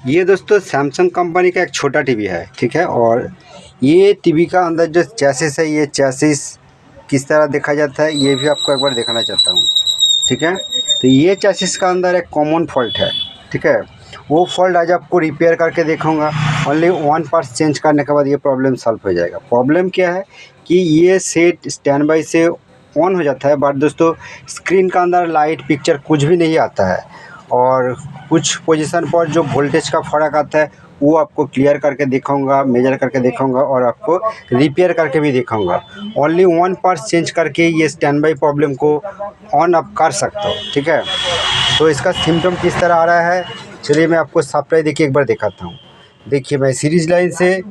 ये दोस्तों Samsung company का एक छोटा टीवी है, ठीक है। और ये टीवी का अंदर जो चैसिस है, ये चैसिस किस तरह देखा जाता है ये भी आपको एक बार दिखाना चाहता हूँ, ठीक है। तो ये चैसिस का अंदर एक कॉमन फॉल्ट है, ठीक है। वो फॉल्ट आज आपको रिपेयर करके दिखाऊंगा। ओनली वन पार्ट चेंज करने के बाद ये प्रॉब्लम सॉल्व हो जाएगा। प्रॉब्लम क्या है कि ये सेट स्टैंड बाई से ऑन हो जाता है, बट दोस्तों स्क्रीन का अंदर लाइट पिक्चर कुछ भी नहीं आता है। और कुछ पोजीशन पर जो वोल्टेज का फ़र्क आता है वो आपको क्लियर करके दिखाऊंगा, मेजर करके दिखाऊंगा और आपको रिपेयर करके भी दिखाऊंगा। ओनली वन पार्ट चेंज करके ये स्टैंड बाई प्रॉब्लम को ऑन अप कर सकता हो, ठीक है। तो इसका सिम्टम किस तरह आ रहा है, चलिए मैं आपको सप्लाई देखिए एक बार दिखाता हूँ। देखिए मैं सीरीज लाइन से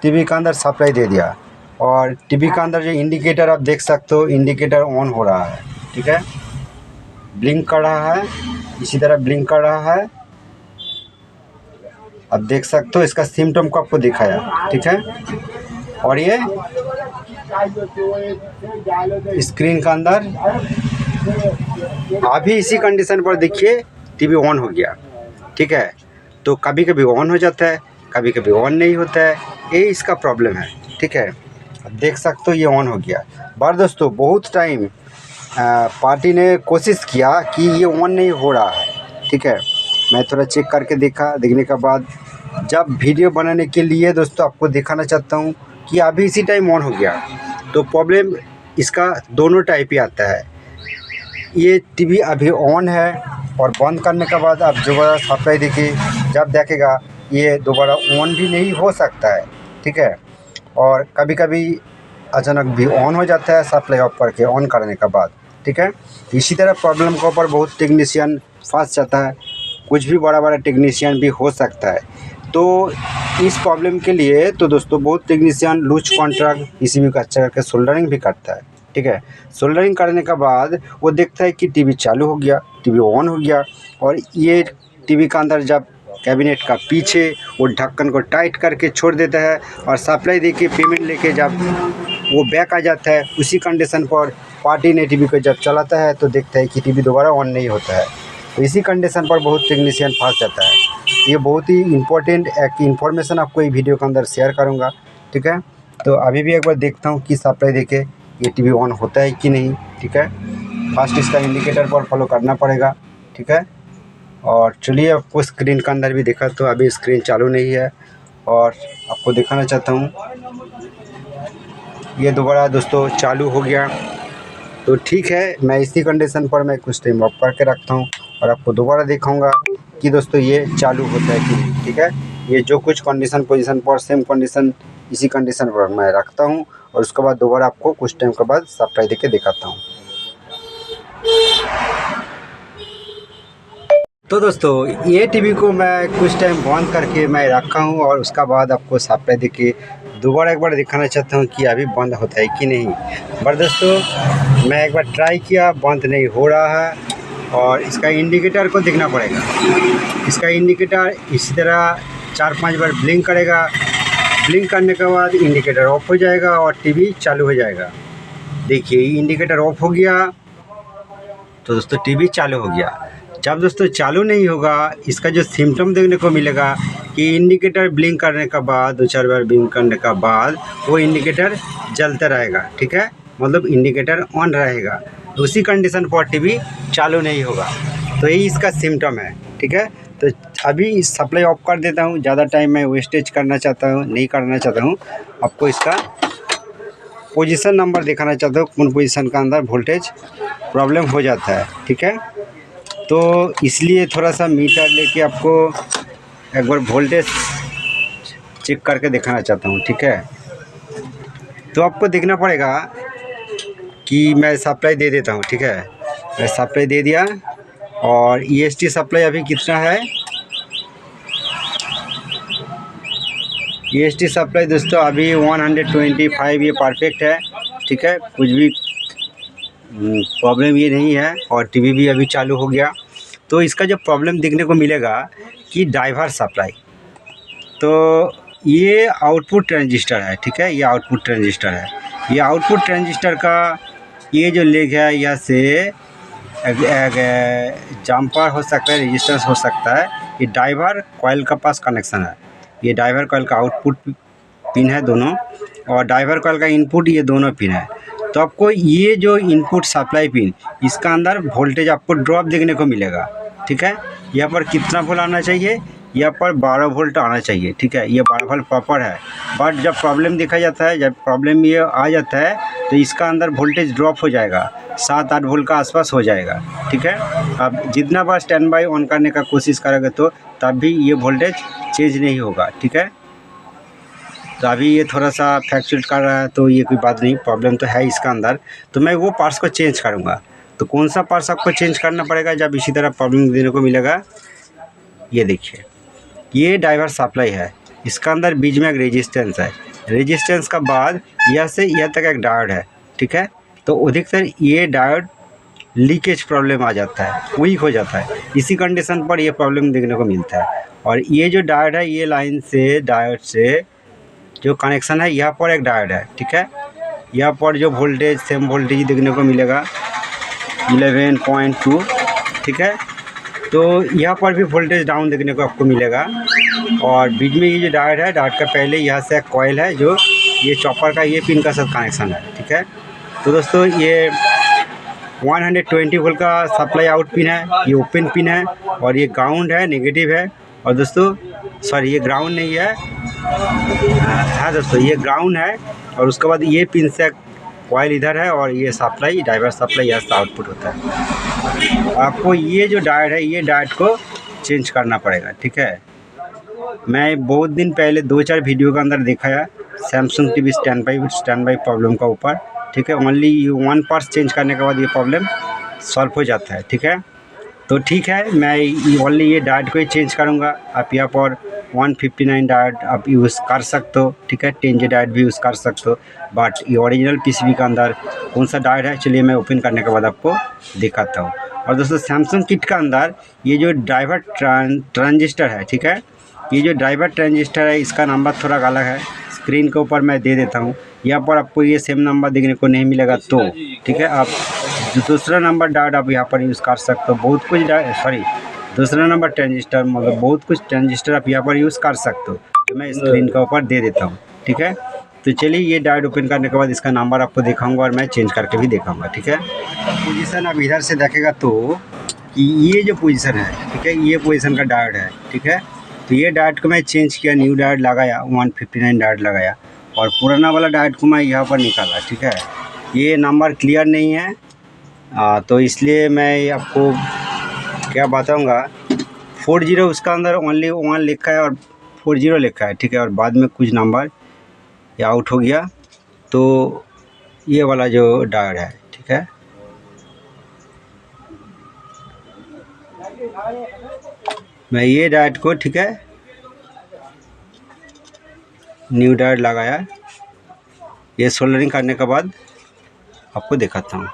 टीवी का अंदर सप्लाई दे दिया और टीवी का अंदर जो इंडिकेटर आप देख सकते हो, इंडिकेटर ऑन हो रहा है, ठीक है। ब्लिंक कर रहा है, इसी तरह ब्लिंक कर रहा है, आप देख सकते हो। इसका सिम्टम को आपको दिखाया, ठीक है। और ये स्क्रीन का अंदर अभी इसी कंडीशन पर देखिए टीवी ऑन हो गया, ठीक है। तो कभी कभी ऑन हो जाता है, कभी कभी ऑन नहीं होता है, ये इसका प्रॉब्लम है, ठीक है। आप देख सकते हो ये ऑन हो गया। बार दोस्तों बहुत टाइम पार्टी ने कोशिश किया कि ये ऑन नहीं हो रहा है, ठीक है। मैं थोड़ा चेक करके देखा, देखने के बाद जब वीडियो बनाने के लिए दोस्तों आपको दिखाना चाहता हूँ कि अभी इसी टाइम ऑन हो गया। तो प्रॉब्लम इसका दोनों टाइप ही आता है। ये टीवी अभी ऑन है और बंद करने के बाद आप दोबारा सप्लाई देखिए, जब देखेगा ये दोबारा ऑन भी नहीं हो सकता है, ठीक है। और कभी कभी अचानक भी ऑन हो जाता है सप्लाई ऑफ करके ऑन करने के बाद, ठीक है। इसी तरह प्रॉब्लम के ऊपर बहुत टेक्नीशियन फंस जाता है, कुछ भी बड़ा बड़ा टेक्नीशियन भी हो सकता है। तो इस प्रॉब्लम के लिए तो दोस्तों बहुत टेक्नीशियन लूज कॉन्ट्रैक्ट पीसीबी का अच्छा करके सोल्डरिंग भी करता है, ठीक है। सोल्डरिंग करने के बाद वो देखता है कि टीवी चालू हो गया, टीवी ऑन हो गया। और ये टीवी का अंदर जब कैबिनेट का पीछे वो ढक्कन को टाइट करके छोड़ देता है और सप्लाई देके पेमेंट लेके जब वो बैक आ जाता है, उसी कंडीशन पर पार्टी ने टीवी को जब चलाता है तो देखता है कि टीवी दोबारा ऑन नहीं होता है। तो इसी कंडीशन पर बहुत टेक्नीशियन फंस जाता है। ये बहुत ही इम्पोर्टेंट एक इन्फॉर्मेशन आपको ये वीडियो के अंदर शेयर करूँगा, ठीक है। तो अभी भी एक बार देखता हूँ कि सप्लाई देके ये टीवी ऑन होता है कि नहीं, ठीक है। फर्स्ट इसका इंडिकेटर पर फॉलो करना पड़ेगा, ठीक है। और चलिए आपको स्क्रीन के अंदर भी देखा, तो अभी स्क्रीन चालू नहीं है और आपको दिखाना चाहता हूँ ये दोबारा दोस्तों चालू हो गया। तो ठीक है, मैं इसी कंडीशन पर मैं कुछ टाइम ऑफ करके रखता हूँ और आपको दोबारा दिखाऊंगा कि दोस्तों ये चालू होता है कि नहीं, ठीक है। ये जो कुछ कंडीशन पोजीशन पर सेम कंडीशन इसी कंडीशन पर मैं रखता हूँ और उसके बाद दोबारा आपको कुछ टाइम के बाद सप्लाई देके दिखाता हूँ। तो दोस्तों ये टीवी को मैं कुछ टाइम बंद करके मैं रखा हूँ और उसका बाद आपको सप्लाई देके दोबारा एक बार दिखाना चाहता हूँ कि अभी बंद होता है कि नहीं। पर दोस्तों मैं एक बार ट्राई किया, बंद नहीं हो रहा है। और इसका इंडिकेटर को देखना पड़ेगा, इसका इंडिकेटर इसी तरह 4-5 बार ब्लिंक करेगा। ब्लिंक करने के बाद इंडिकेटर ऑफ हो जाएगा और टीवी चालू हो जाएगा। देखिए इंडिकेटर ऑफ हो गया तो दोस्तों टीवी चालू हो गया। जब दोस्तों चालू नहीं होगा, इसका जो सिम्टम देखने को मिलेगा कि इंडिकेटर ब्लिंक करने के बाद 2-4 बार ब्लिंक करने के बाद वो इंडिकेटर जलता रहेगा, ठीक है। मतलब इंडिकेटर ऑन रहेगा, उसी कंडीशन पर टीवी चालू नहीं होगा। तो यही इसका सिम्टम है, ठीक है। तो अभी सप्लाई ऑफ कर देता हूँ, ज़्यादा टाइम मैं वेस्टेज करना चाहता हूँ नहीं करना चाहता हूँ। आपको इसका पोजीशन नंबर दिखाना चाहता हूँ, कौन पोजीशन का अंदर वोल्टेज प्रॉब्लम हो जाता है, ठीक है। तो इसलिए थोड़ा सा मीटर लेके आपको एक बार वोल्टेज चेक करके दिखाना चाहता हूँ, ठीक है। तो आपको देखना पड़ेगा कि मैं सप्लाई दे देता हूँ, ठीक है। मैं सप्लाई दे दिया और EST सप्लाई अभी कितना है, EST सप्लाई दोस्तों अभी 125, ये परफेक्ट है, ठीक है। कुछ भी प्रॉब्लम ये नहीं है और टीवी भी अभी चालू हो गया। तो इसका जो प्रॉब्लम देखने को मिलेगा कि ड्राइवर सप्लाई, तो ये आउटपुट ट्रांजिस्टर है, ठीक है। ये आउटपुट ट्रांजिस्टर है। ये आउटपुट ट्रांजिस्टर का ये जो लेग है यहाँ से जम्पर हो सकता है, रेजिस्टेंस हो सकता है। ये ड्राइवर कॉइल का पास कनेक्शन है। ये ड्राइवर कॉइल का आउटपुट पिन है दोनों, और ड्राइवर कॉइल का इनपुट ये दोनों पिन है। तो आपको ये जो इनपुट सप्लाई पिन, इसका अंदर वोल्टेज आपको ड्रॉप देखने को मिलेगा। ठीक है, यहाँ पर कितना वोल्ट आना चाहिए, यहाँ पर 12 वोल्ट आना चाहिए। ठीक है, ये 12 वोल्ट प्रॉपर है। बट जब प्रॉब्लम देखा जाता है, जब प्रॉब्लम ये आ जाता है तो इसका अंदर वोल्टेज ड्रॉप हो जाएगा, 7-8 वोल्ट का आसपास हो जाएगा। ठीक है, अब जितना बार स्टैंड बाई ऑन करने का कोशिश करोगे तो तब भी ये वोल्टेज चेंज नहीं होगा। ठीक है, तो अभी ये थोड़ा सा फ्लक्चुएट कर रहा है, तो ये कोई बात नहीं, प्रॉब्लम तो है इसका अंदर। तो मैं वो पार्ट्स को चेंज करूँगा। तो कौन सा पार्ट्स आपको चेंज करना पड़ेगा जब इसी तरह प्रॉब्लम देने को मिलेगा? ये देखिए, ये ड्राइवर सप्लाई है, इसका अंदर बीच में एक रेजिस्टेंस है। रेजिस्टेंस का बाद यह से यह तक एक डायोड है। ठीक है, तो अधिकतर ये डायोड लीकेज प्रॉब्लम आ जाता है, वीक हो जाता है। इसी कंडीशन पर ये प्रॉब्लम देखने को मिलता है। और ये जो डायोड है, ये लाइन से डायोड से जो कनेक्शन है, यहाँ पर एक डायोड है। ठीक है, यहाँ पर जो वोल्टेज सेम वोल्टेज देखने को मिलेगा 11.2। ठीक है, तो यहाँ पर भी वोल्टेज डाउन देखने को आपको मिलेगा। और बीच में ये जो डायोड है, डायोड का पहले यहाँ से एक कॉइल है, जो ये चॉपर का ये पिन का साथ कनेक्शन है। ठीक है, तो दोस्तों ये 120 वोल्ट का सप्लाई आउट पिन है, ये ओपन पिन है, और ये ग्राउंड है, नेगेटिव है। और दोस्तों सॉरी, ये ग्राउंड नहीं है, हाँ दोस्तों ये ग्राउंड है। और उसके बाद ये पिन से कॉइल इधर है, और ये सप्लाई ड्राइवर सप्लाई यहाँ से आउटपुट होता है। आपको ये जो डायोड है, ये डायोड को चेंज करना पड़ेगा। ठीक है, मैं बहुत दिन पहले 2-4 वीडियो के अंदर दिखाया Samsung TV stand by problem का ऊपर। ठीक है, ओनली 1 पार्ट्स चेंज करने के बाद ये प्रॉब्लम सॉल्व हो जाता है। ठीक है, तो ठीक है, मैं ओनली ये डायोड को ही चेंज करूँगा। आप यहाँ पर 159 डायोड आप यूज़ कर सकते हो। ठीक है, 10J डायोड भी यूज़ कर सकते हो। बट ये ओरिजिनल पीसीबी के अंदर कौन सा डायोड है, चलिए मैं ओपन करने के बाद आपको दिखाता हूँ। और दोस्तों सैमसंग किट का अंदर ये जो ड्राइवर ट्रांजिस्टर है, ठीक है, ये जो ड्राइवर ट्रांजिस्टर है, इसका नंबर थोड़ा अलग है। स्क्रीन के ऊपर मैं दे देता हूँ, यहाँ पर आपको ये सेम नंबर देखने को नहीं मिलेगा। तो ठीक है, आप जो दूसरा नंबर डायोड आप यहाँ पर यूज़ कर सकते हो। बहुत कुछ दूसरा नंबर ट्रांजिस्टर, मतलब बहुत कुछ ट्रांजिस्टर आप यहाँ पर यूज़ कर सकते हो। तो मैं स्क्रीन के ऊपर दे देता हूँ। ठीक है, तो चलिए ये डायोड ओपन करने के बाद इसका नंबर आपको दिखाऊंगा, और मैं चेंज करके भी दिखाऊंगा। ठीक है, पोजीशन आप इधर से देखेगा तो कि ये जो पोजीशन है, ठीक है, ये पोजीशन का डायोड है। ठीक है, तो ये डायोड को मैं चेंज किया, न्यू डायोड लगाया, 159 डायोड लगाया, और पुराना वाला डायोड को मैं यहाँ पर निकाला। ठीक है, ये नंबर क्लियर नहीं है, तो इसलिए मैं आपको क्या बताऊंगा। 40 उसका अंदर ओनली 1 लिखा है और 40 लिखा है। ठीक है, और बाद में कुछ नंबर ये आउट हो गया। तो ये वाला जो डायोड है, ठीक है, मैं ये डायोड को, ठीक है, न्यू डायोड लगाया। ये सोल्डरिंग करने के बाद आपको दिखाता हूँ।